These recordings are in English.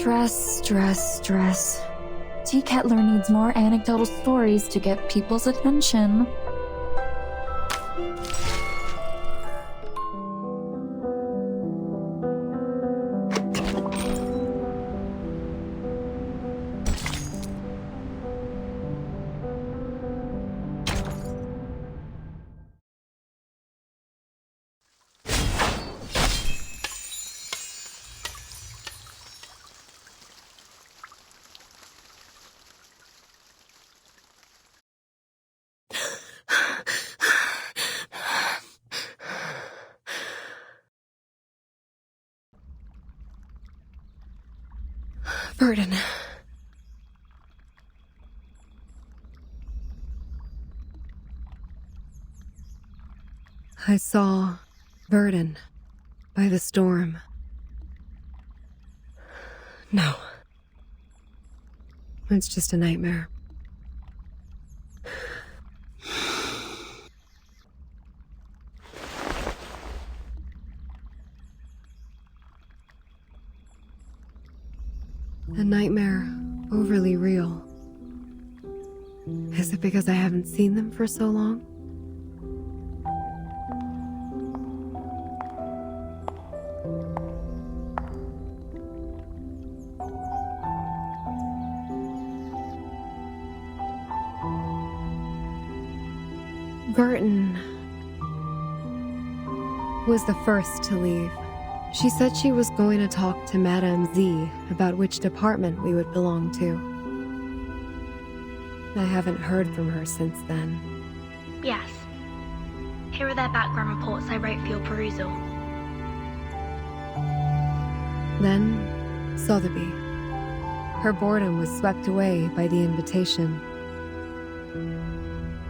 Stress. Tea Kettler needs more anecdotal stories to get people's attention. Burden. I saw Burden by the storm. No. It's just a nightmare. A nightmare overly real. Is it because I haven't seen them for so long? Burton was the first to leave. She said she was going to talk to Madame Z about which department we would belong to. I haven't heard from her since then. Yes. Here are their background reports I wrote for your perusal. Then, Sotheby. Her boredom was swept away by the invitation.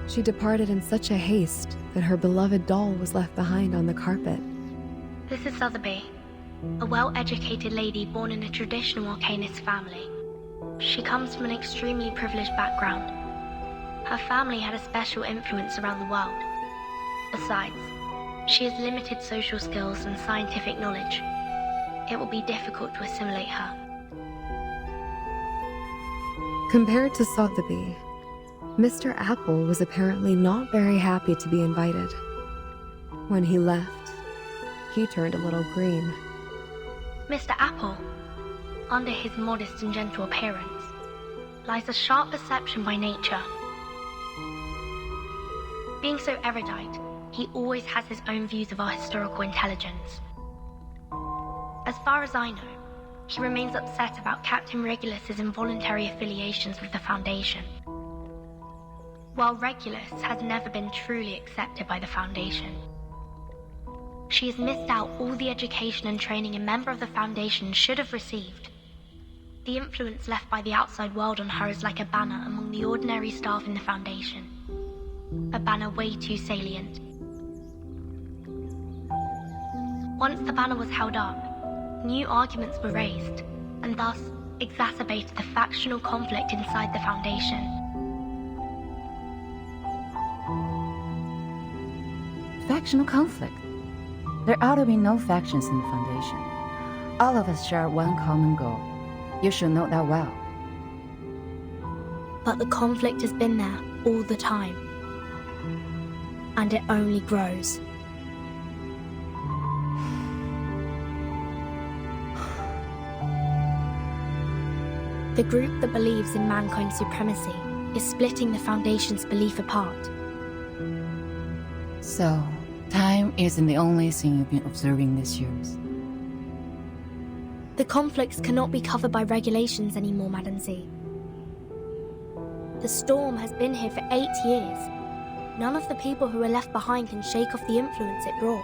She departed in such a haste that her beloved doll was left behind on the carpet. This is Sotheby, a well-educated lady born in a traditional Arcanist family. She comes from an extremely privileged background. Her family had a special influence around the world. Besides, she has limited social skills and scientific knowledge. It will be difficult to assimilate her. Compared to Sotheby, Mr. Apple was apparently not very happy to be invited. When he left, he turned a little green. Mr. Apple, under his modest and gentle appearance, lies a sharp perception by nature. Being so erudite, he always has his own views of our historical intelligence. As far as I know, he remains upset about Captain Regulus's involuntary affiliations with the Foundation. While Regulus has never been truly accepted by the Foundation, she has missed out all the education and training a member of the Foundation should have received. The influence left by the outside world on her is like a banner among the ordinary staff in the Foundation. A banner way too salient. Once the banner was held up, new arguments were raised, and thus exacerbated the factional conflict inside the Foundation. Factional conflict? There ought to be no factions in the Foundation. All of us share one common goal. You should know that well. But the conflict has been there all the time. And it only grows. The group that believes in mankind's supremacy is splitting the Foundation's belief apart. So, time isn't the only thing you've been observing these years. The conflicts cannot be covered by regulations anymore, Madam Z. The storm has been here for 8 years. None of the people who are left behind can shake off the influence it brought.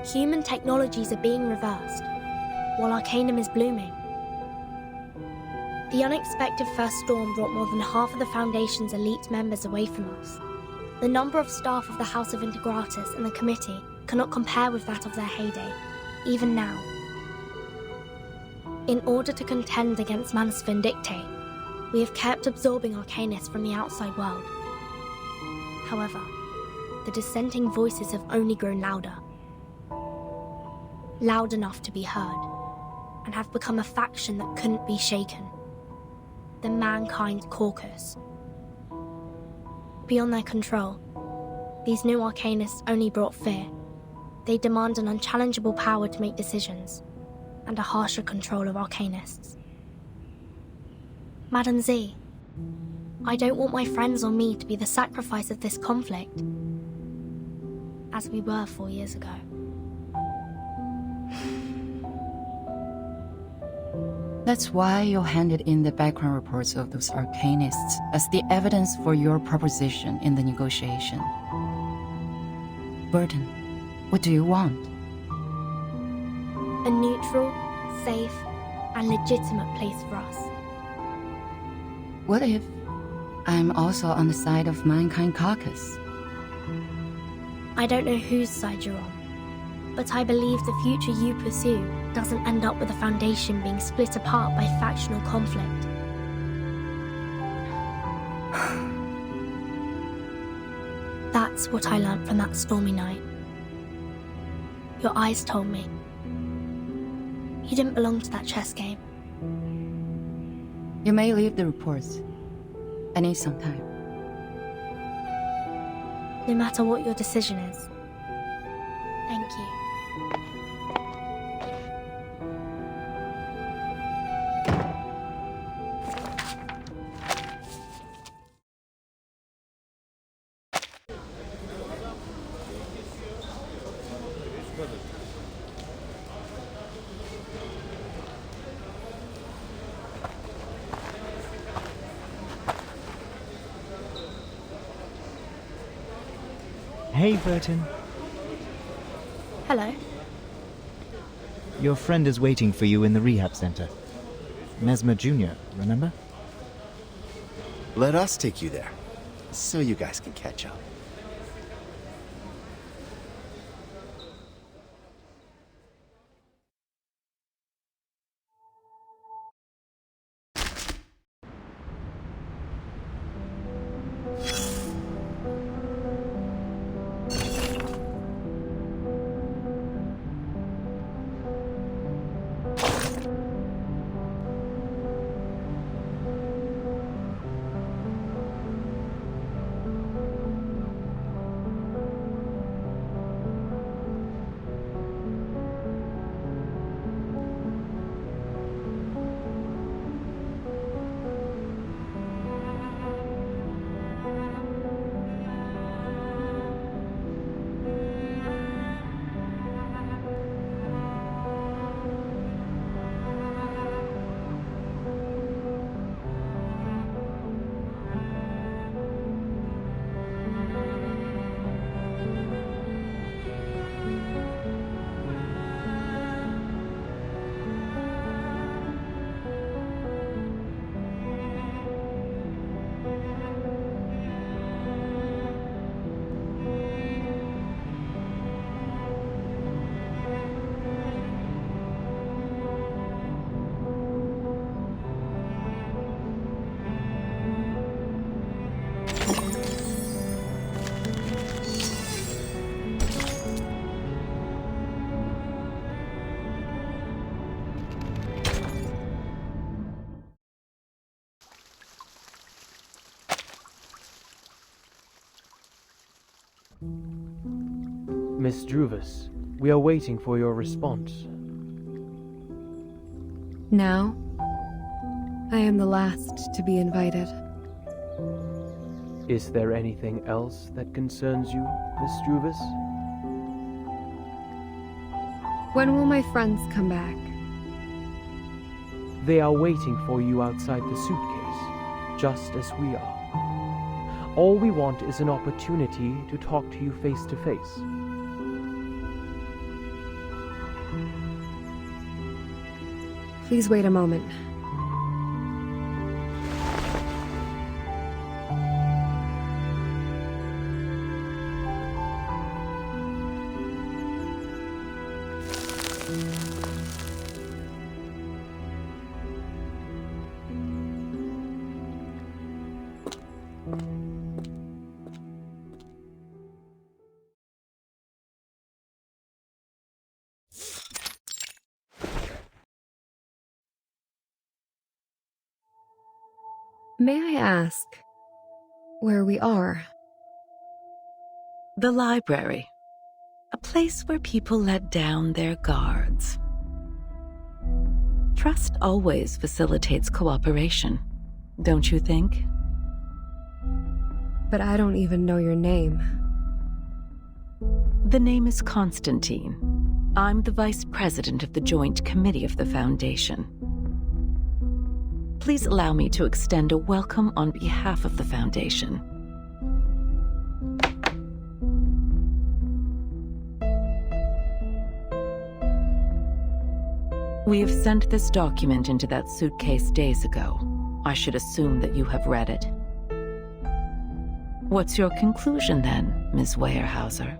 Human technologies are being reversed, while Arcanum is blooming. The unexpected first storm brought more than half of the Foundation's elite members away from us. The number of staff of the House of Integratus and the Committee cannot compare with that of their heyday, even now. In order to contend against Manus Vindictae, we have kept absorbing Arcanists from the outside world. However, the dissenting voices have only grown louder. Loud enough to be heard. and have become a faction that couldn't be shaken. The Mankind Caucus. Beyond their control, these new Arcanists only brought fear. They demand an unchallengeable power to make decisions, and a harsher control of Arcanists. Madam Z, I don't want my friends or me to be the sacrifice of this conflict, as we were 4 years ago. That's why you handed in the background reports of those Arcanists as the evidence for your proposition in the negotiation. Burton, what do you want? A neutral, safe, and legitimate place for us. What if I'm also on the side of Mankind Caucus? I don't know whose side you're on, but I believe the future you pursue doesn't end up with the Foundation being split apart by factional conflict. That's what I learned from that stormy night. Your eyes told me. You didn't belong to that chess game. You may leave the reports. I need some time. No matter what your decision is. Thank you. Hey, Burton. Hello. Your friend is waiting for you in the rehab center. Mesmer Jr., remember? Let us take you there, so you guys can catch up. Miss Druvis, we are waiting for your response. Now, I am the last to be invited. Is there anything else that concerns you, Miss Druvis? When will my friends come back? They are waiting for you outside the suitcase, just as we are. All we want is an opportunity to talk to you face to face. Please wait a moment. May I ask where we are? The library. A place where people let down their guards. Trust always facilitates cooperation, don't you think? But I don't even know your name. The name is Constantine. I'm the vice president of the Joint Committee of the Foundation. Please allow me to extend a welcome on behalf of the Foundation. We have sent this document into that suitcase days ago. I should assume that you have read it. What's your conclusion then, Ms. Weyerhaeuser?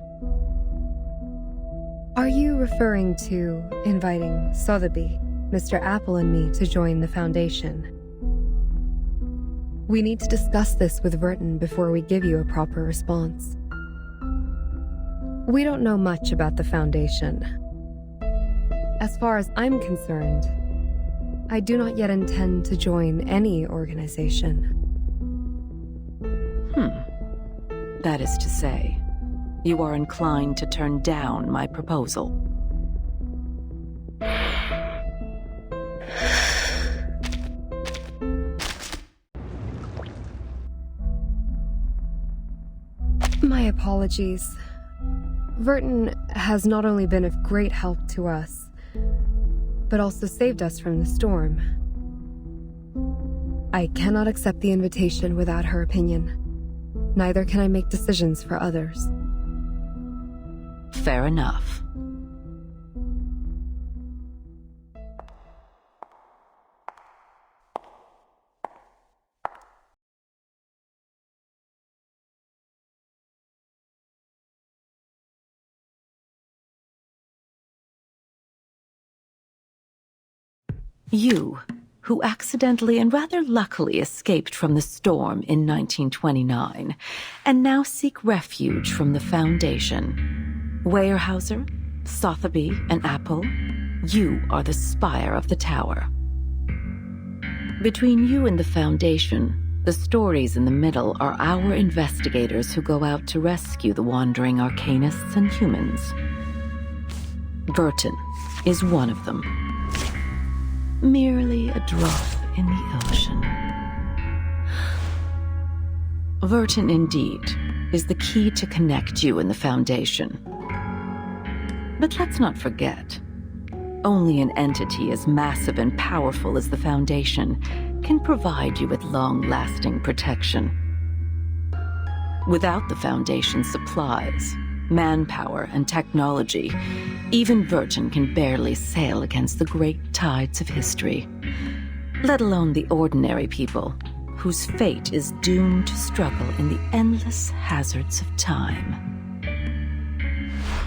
Are you referring to inviting Sotheby, Mr. Apple, and me to join the Foundation? We need to discuss this with Verton before we give you a proper response. We don't know much about the Foundation. As far as I'm concerned, I do not yet intend to join any organization. That is to say, you are inclined to turn down my proposal. My apologies. Verton has not only been of great help to us, but also saved us from the storm. I cannot accept the invitation without her opinion. Neither can I make decisions for others. Fair enough. You, who accidentally and rather luckily escaped from the storm in 1929, and now seek refuge from the Foundation. Weyerhaeuser, Sotheby, and Apple, you are the spire of the tower. Between you and the Foundation, the stories in the middle are our investigators who go out to rescue the wandering arcanists and humans. Verton is one of them. Merely a drop in the ocean. Verton, indeed, is the key to connect you and the Foundation. But let's not forget, only an entity as massive and powerful as the Foundation can provide you with long-lasting protection. Without the Foundation's supplies, manpower, and technology, even Verton can barely sail against the great tides of history, let alone the ordinary people, whose fate is doomed to struggle in the endless hazards of time.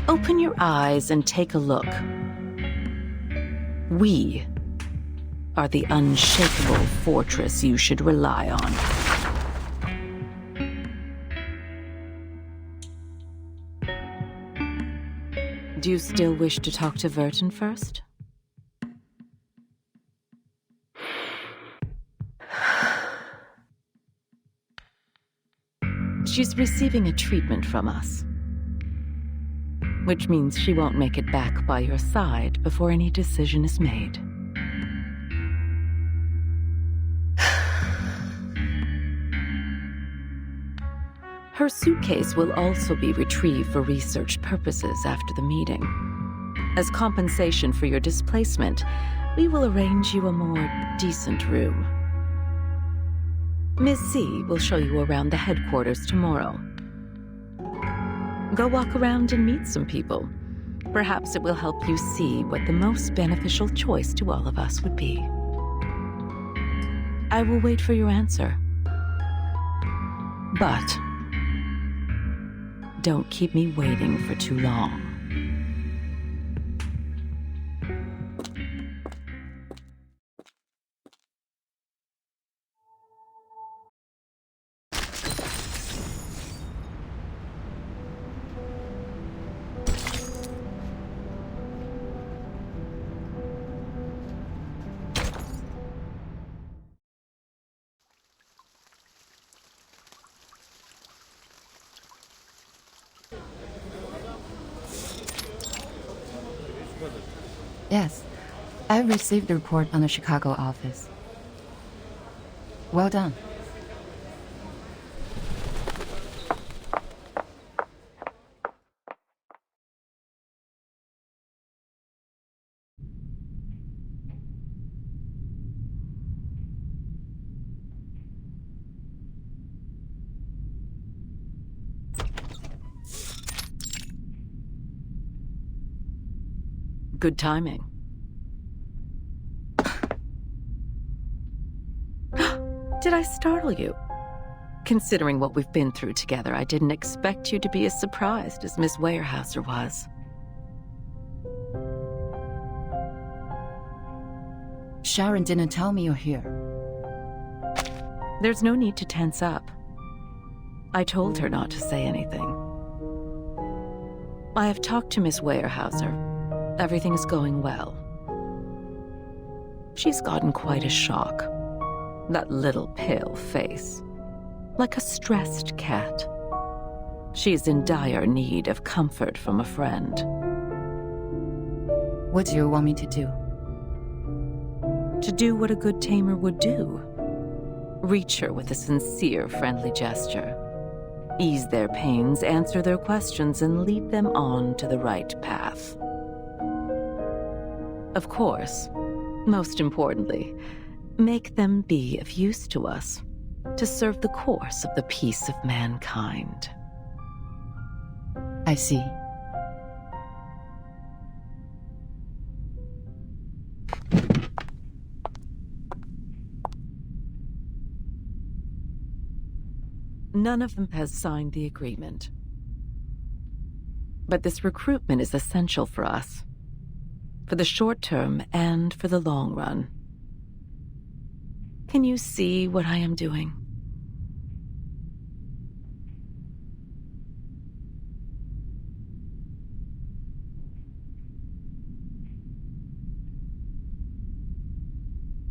Open your eyes and take a look. We are the unshakable fortress you should rely on. Do you still wish to talk to Verton first? She's receiving a treatment from us, which means she won't make it back by your side before any decision is made. Her suitcase will also be retrieved for research purposes after the meeting. As compensation for your displacement, we will arrange you a more decent room. Ms. Z will show you around the headquarters tomorrow. Go walk around and meet some people. Perhaps it will help you see what the most beneficial choice to all of us would be. I will wait for your answer. But don't keep me waiting for too long. Yes, I received the report on the Chicago office. Well done. Good timing. Did I startle you? Considering what we've been through together, I didn't expect you to be as surprised as Miss Weyerhaeuser was. Sharon didn't tell me you're here. There's no need to tense up. I told her not to say anything. I have talked to Miss Weyerhaeuser. Everything is going well. She's gotten quite a shock. That little pale face. Like a stressed cat. She's in dire need of comfort from a friend. What do you want me to do? To do what a good tamer would do. Reach her with a sincere, friendly gesture. Ease their pains, answer their questions, and lead them on to the right path. Of course, most importantly, make them be of use to us, to serve the course of the peace of mankind. I see. None of them has signed the agreement. But this recruitment is essential for us. For the short term and for the long run. Can you see what I am doing?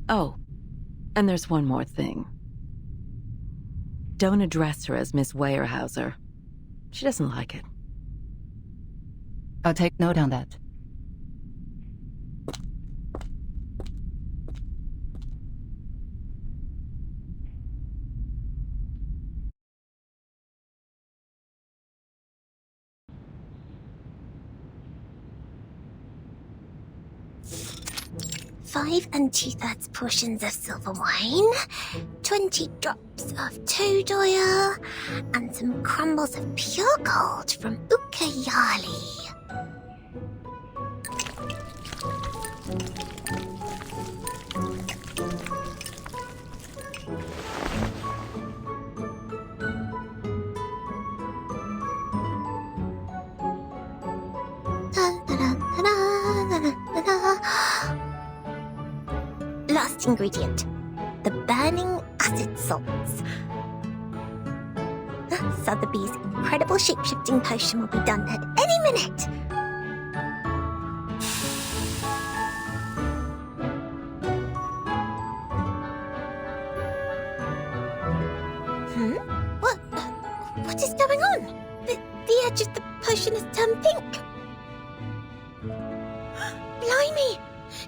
Oh, and there's one more thing. Don't address her as Miss Weyerhaeuser. She doesn't like it. I'll take note on that. Five and 2/3 portions of silver wine, 20 drops of toad oil, and some crumbles of pure gold from Ucayali. Last ingredient, the burning acid salts. Sotheby's incredible shape-shifting potion will be done at any minute. What is going on? The edge of the potion has turned pink. Blimey!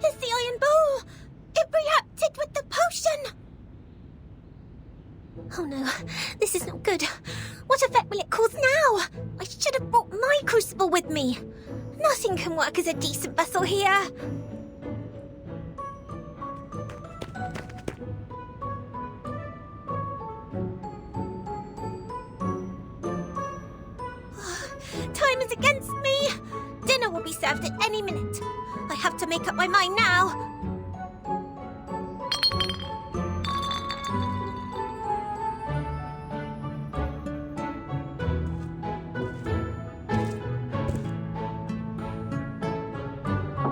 It's the iron bowl! It reacted with the potion! Oh no, this is not good. What effect will it cause now? I should have brought my crucible with me. Nothing can work as a decent vessel here. Time is against me. Dinner will be served at any minute. I have to make up my mind now.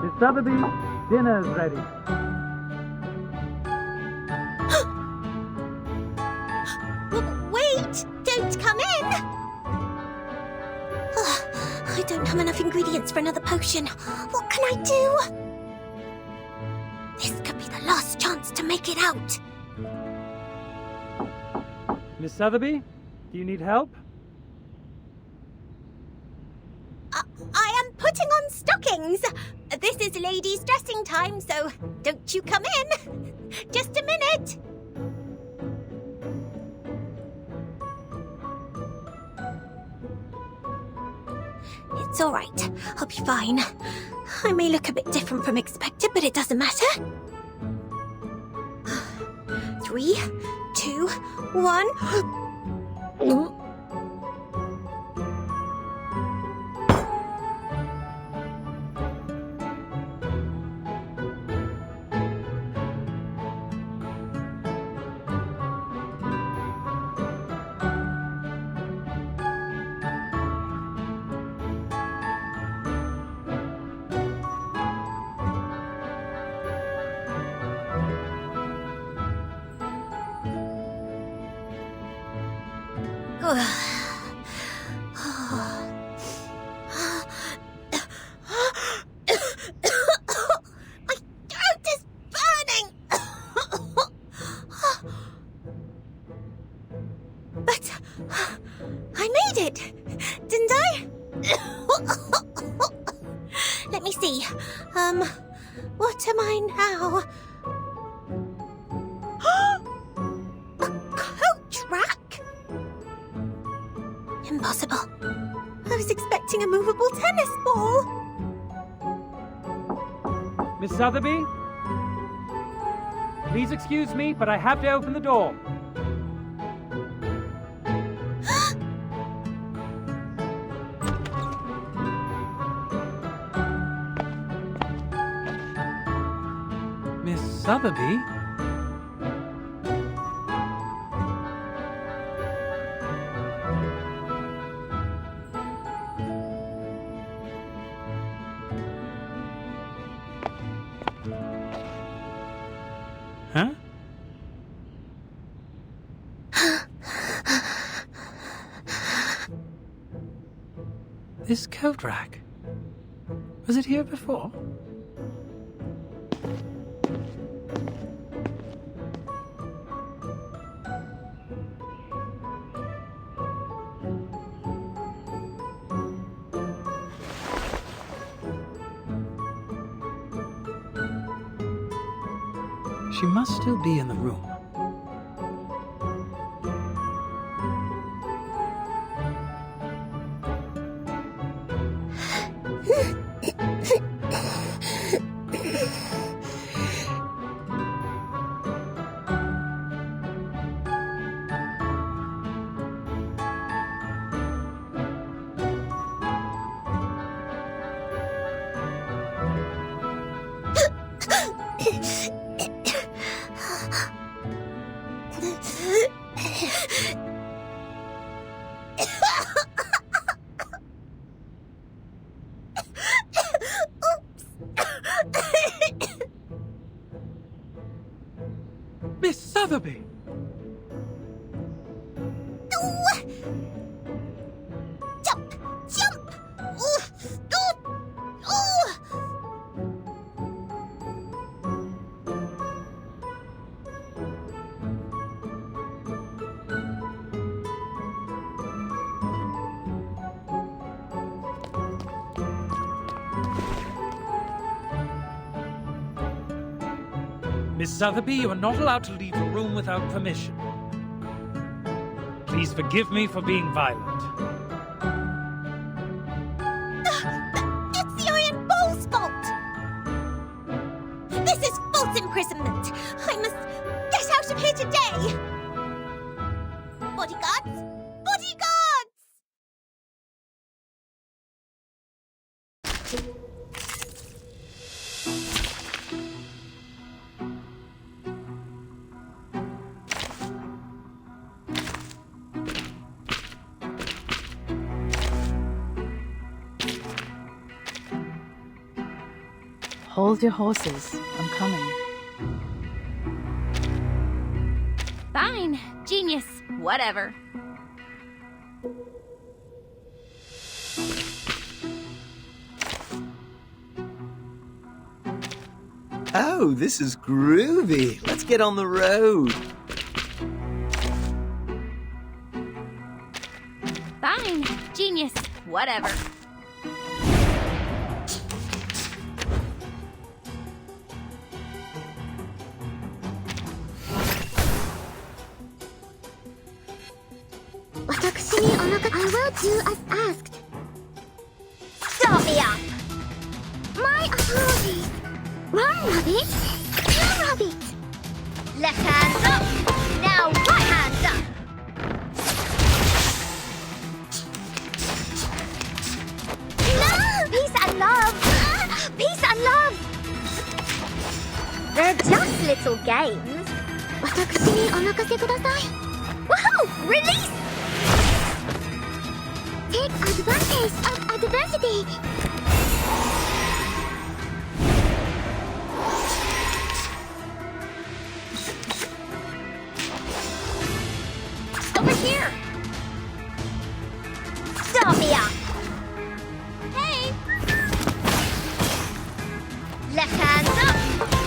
Miss Sotheby, dinner's ready. Wait! Don't come in! I don't have enough ingredients for another potion. What can I do? This could be the last chance to make it out. Miss Sotheby, do you need help? I am putting on stockings. This is ladies' dressing time, so don't you come in. Just a minute. It's all right. I'll be fine. I may look a bit different from expected, but it doesn't matter. 3, 2, 1. My throat is burning. But I made it, didn't I? Let me see. What am I now? A coach rack? Impossible. I was expecting a movable tennis ball. Miss Sotheby? Please excuse me, but I have to open the door. Miss Sotheby? Huh? This coat rack. Was it here before? She must still be in the room. Miss Sotheby! Jump! Jump! Ooh, ooh, ooh. Miss Sotheby, you are not allowed to leave the room without permission. Please forgive me for being violent. It's the Iron Bowl's fault! This is false imprisonment! I must get out of here today! Bodyguards! Bodyguards! Hold your horses. I'm coming. Fine. Genius. Whatever. Oh, this is groovy. Let's get on the road. Fine. Genius. Whatever. will do as asked. Start me up! My apologies. One rabbit, two rabbits. Left hand up, now right hand up. No! Peace and love! Peace and love! They're just little games. 私にお任せください. Woohoo! Release! Take advantage of adversity. Over here. Stop me up. Hey. Left hand up.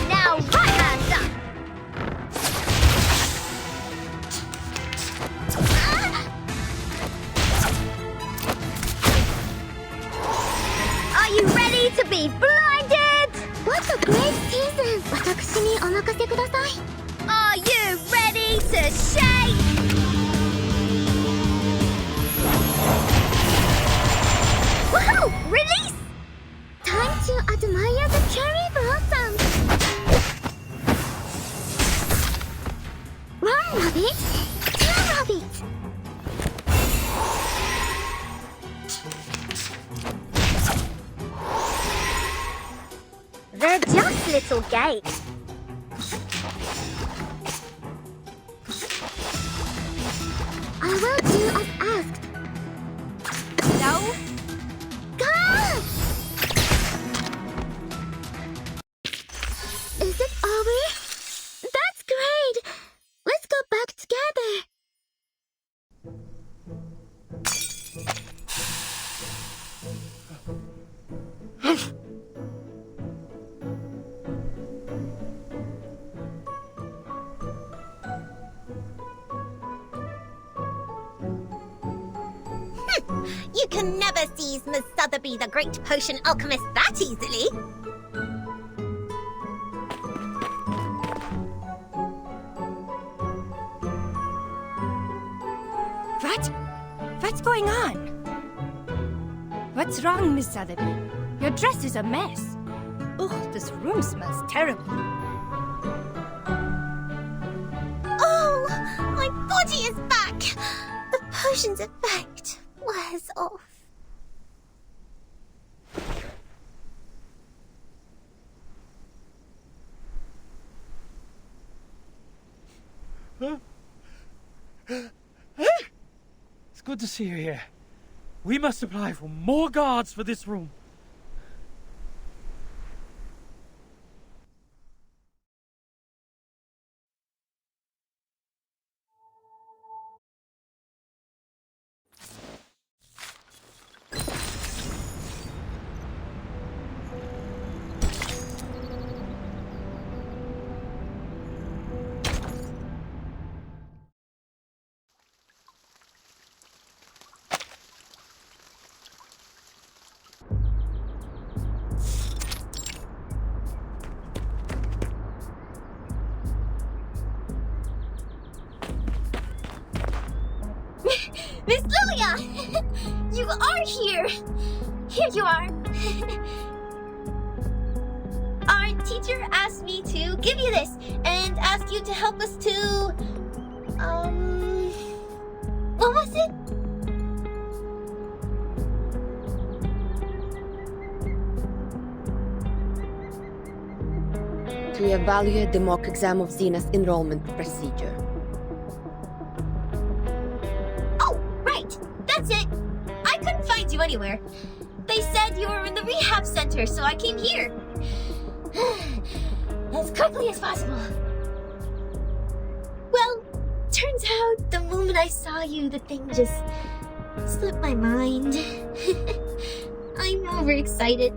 Now right hand up. Are you ready to be blinded? What a great season! 私にお任せください. Are you ready to shake? Woohoo! Release! Time to admire the cherry blossoms. One rabbit, two rabbits. They're just little games. I will do as asked. No? Go! Is it over? That's great! Let's go back together. You can never seize Miss Sotheby, the great potion alchemist, that easily. What? What's going on? What's wrong, Miss Sotheby? Your dress is a mess. Ugh, this room smells terrible. Oh, my body is back. The potion's effect wears off. It's good to see you here. We must apply for more guards for this room. Miss Lilia! You are here! Here you are! Our teacher asked me to give you this and ask you to help us to... What was it? To evaluate the mock exam of Xena's enrollment procedure. That's it! I couldn't find you anywhere. They said you were in the rehab center, so I came here. As quickly as possible. Well, turns out the moment I saw you, the thing just slipped my mind. I'm overexcited.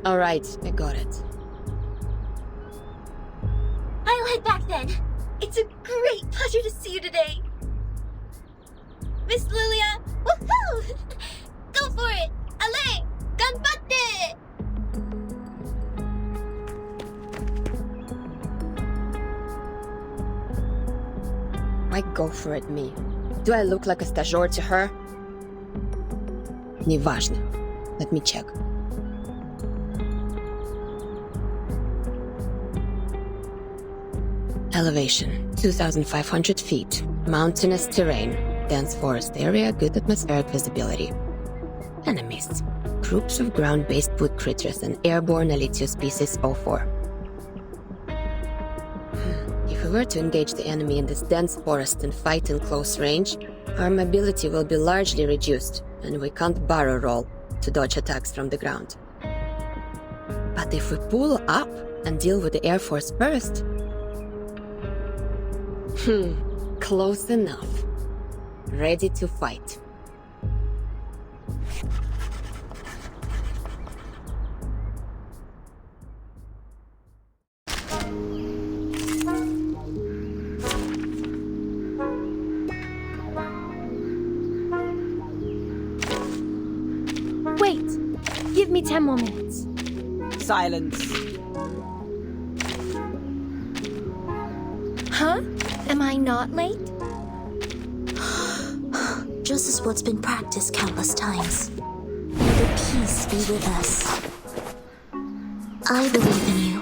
Alright, I got it. I'll head back then. It's a great pleasure to see you today. Miss Lilia, woohoo! Go for it! Ale! Ganbatte! Why go for it, me? Do I look like a stagiaire to her? Неважно. Let me check. Elevation, 2,500 feet. Mountainous terrain. Dense forest area, good atmospheric visibility. Enemies. Groups of ground-based wood critters and airborne Elitio species 04. If we were to engage the enemy in this dense forest and fight in close range, our mobility will be largely reduced, and we can't barrel roll to dodge attacks from the ground. But if we pull up and deal with the Air Force first... close enough. Ready to fight. Wait! Give me 10 more minutes. Silence. Huh? Am I not late? Just as what's been practiced countless times. May the peace be with us. I believe in you.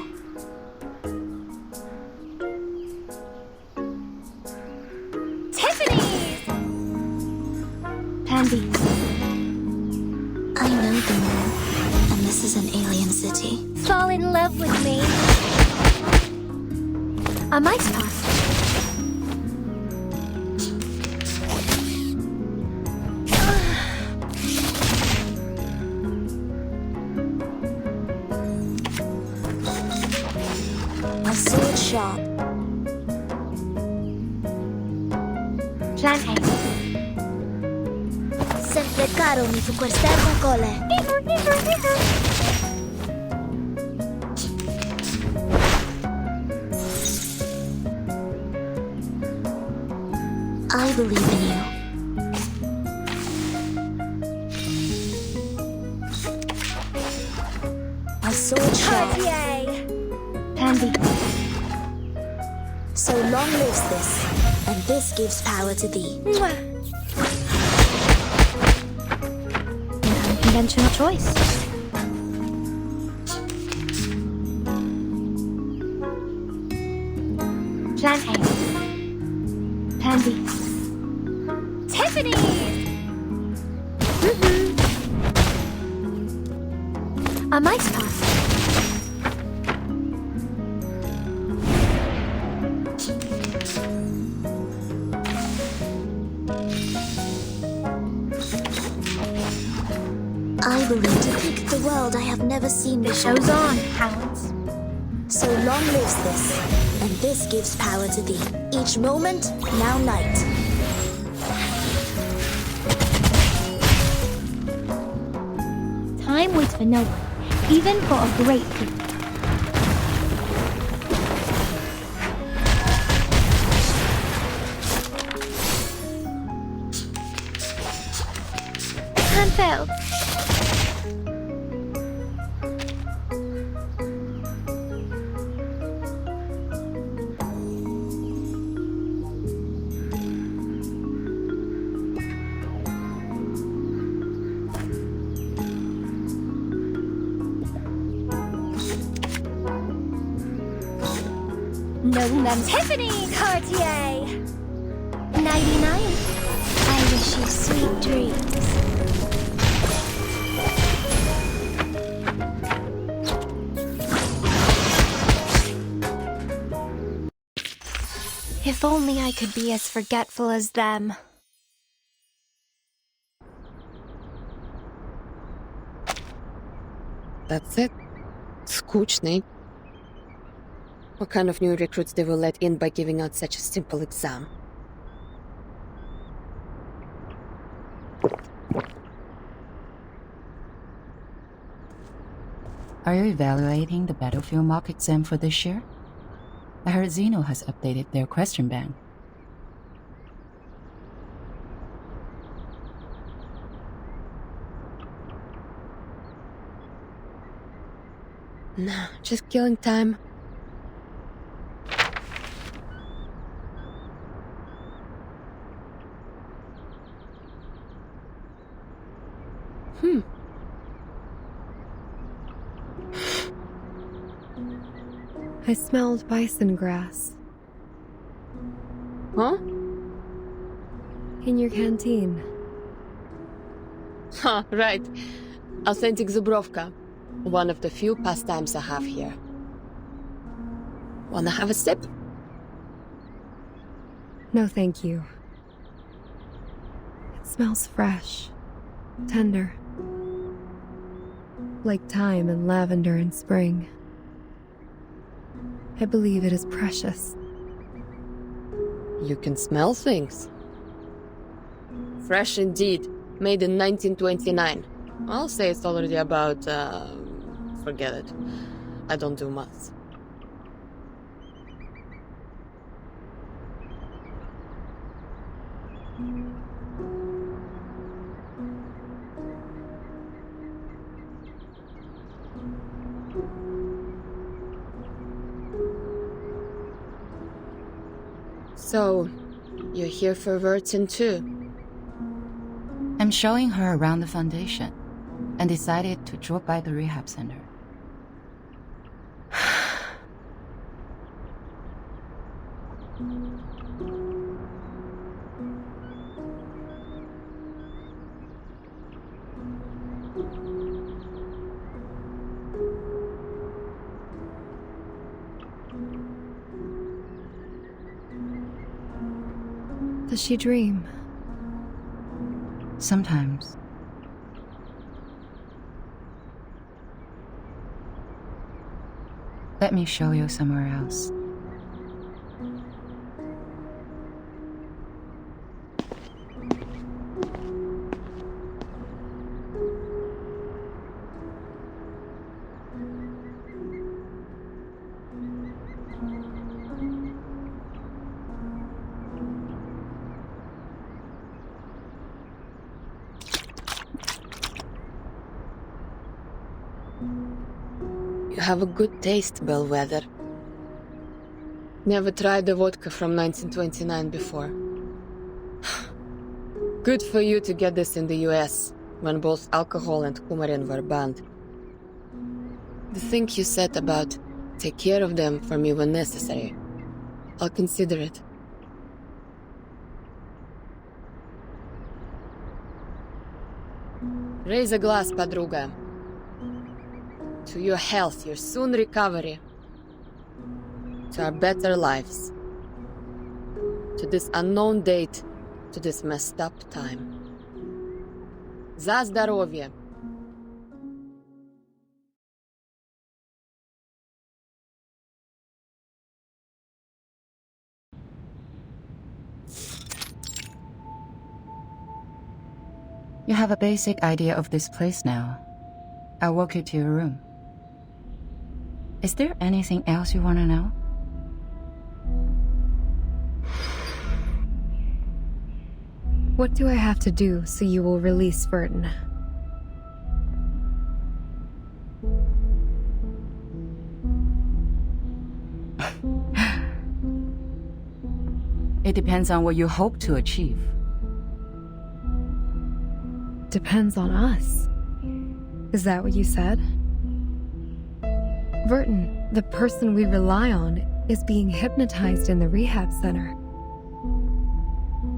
Tiffany's! Pandy. I know the moon, and this is an alien city. Fall in love with me. A mice pass. A sword sharp. Plan A. Sempre caro mi tu quest'erba cole. I believe in you. A sword sharp. Pandy. So long lives this, and this gives power to thee. An unconventional choice. Plan A. Pandy. Tiffany's! A mice pass. I believe to pick the world I have never seen before. The show's on, hounds. So long lives this, and this gives power to thee. Each moment, now night. Time waits for no one, even for a great people. Plan failed. No them Tiffany Cartier 99. I wish you sweet dreams. If only I could be as forgetful as them. That's it. Skучный. What kind of new recruits they will let in by giving out such a simple exam? Are you evaluating the battlefield mock exam for this year? I heard Xeno has updated their question bank. Nah, just killing time. I smelled bison grass. Huh? In your canteen. Huh, right. Authentic Zubrovka. One of the few pastimes I have here. Wanna have a sip? No, thank you. It smells fresh, tender. Like thyme and lavender in spring. I believe it is precious. You can smell things. Fresh indeed. Made in 1929. I'll say it's already about, forget it. I don't do maths. So, you're here for Vertin too? I'm showing her around the Foundation and decided to drop by the rehab center. Does she dream? Sometimes. Let me show you somewhere else. You have a good taste, Bellwether. Never tried the vodka from 1929 before. Good for you to get this in the US, when both alcohol and coumarin were banned. The thing you said about take care of them for me when necessary, I'll consider it. Raise a glass, подруга. To your health, your soon recovery. To our better lives. To this unknown date, to this messed up time. За здоровье! You have a basic idea of this place now. I'll walk you to your room. Is there anything else you want to know? What do I have to do so you will release Vertin? It depends on what you hope to achieve. Depends on us. Is that what you said? Vertin, the person we rely on, is being hypnotized in the rehab center.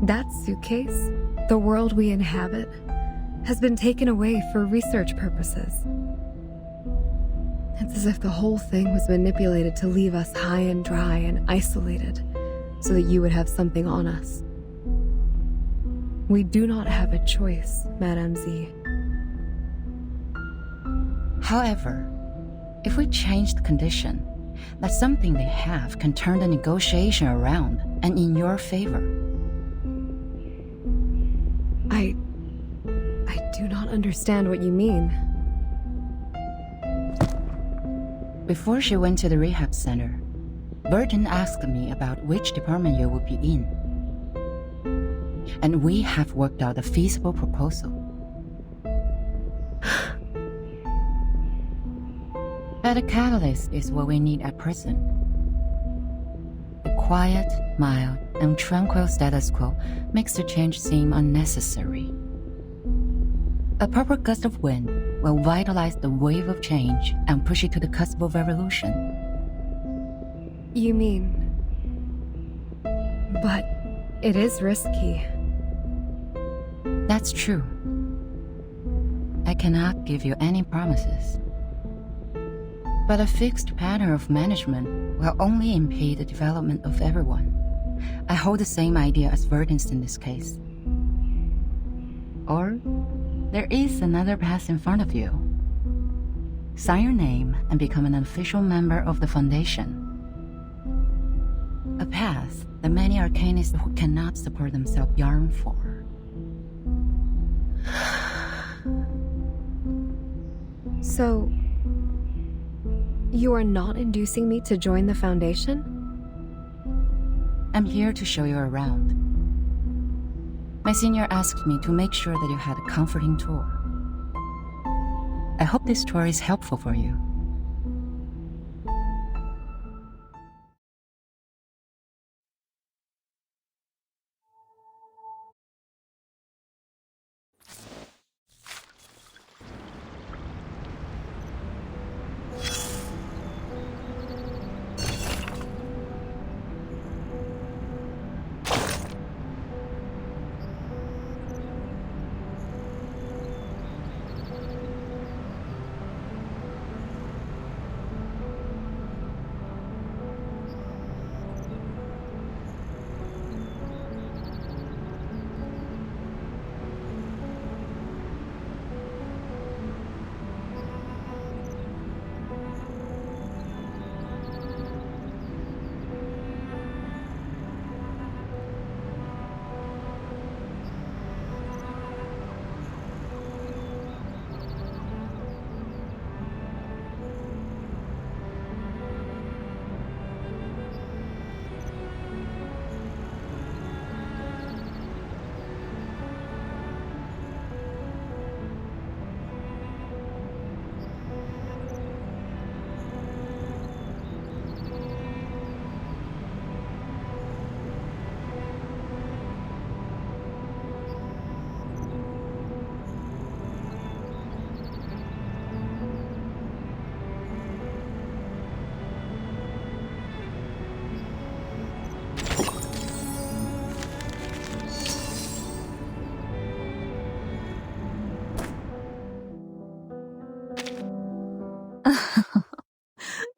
That suitcase, the world we inhabit, has been taken away for research purposes. It's as if the whole thing was manipulated to leave us high and dry and isolated, so that you would have something on us. We do not have a choice, Madame Z. However, if we change the condition, that something they have can turn the negotiation around and in your favor. I do not understand what you mean. Before she went to the rehab center, Vertin asked me about which department you would be in. And we have worked out a feasible proposal. But a catalyst is what we need at present. The quiet, mild, and tranquil status quo makes the change seem unnecessary. A proper gust of wind will vitalize the wave of change and push it to the cusp of revolution. You mean... But it is risky. That's true. I cannot give you any promises. But a fixed pattern of management will only impede the development of everyone. I hold the same idea as Verdin's in this case. Or, there is another path in front of you. Sign your name and become an official member of the Foundation. A path that many arcanists who cannot support themselves yearn for. So, you are not inducing me to join the Foundation? I'm here to show you around. My senior asked me to make sure that you had a comforting tour. I hope this tour is helpful for you.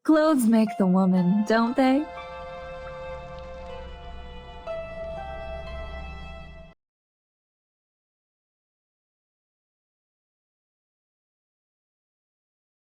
Clothes make the woman, don't they?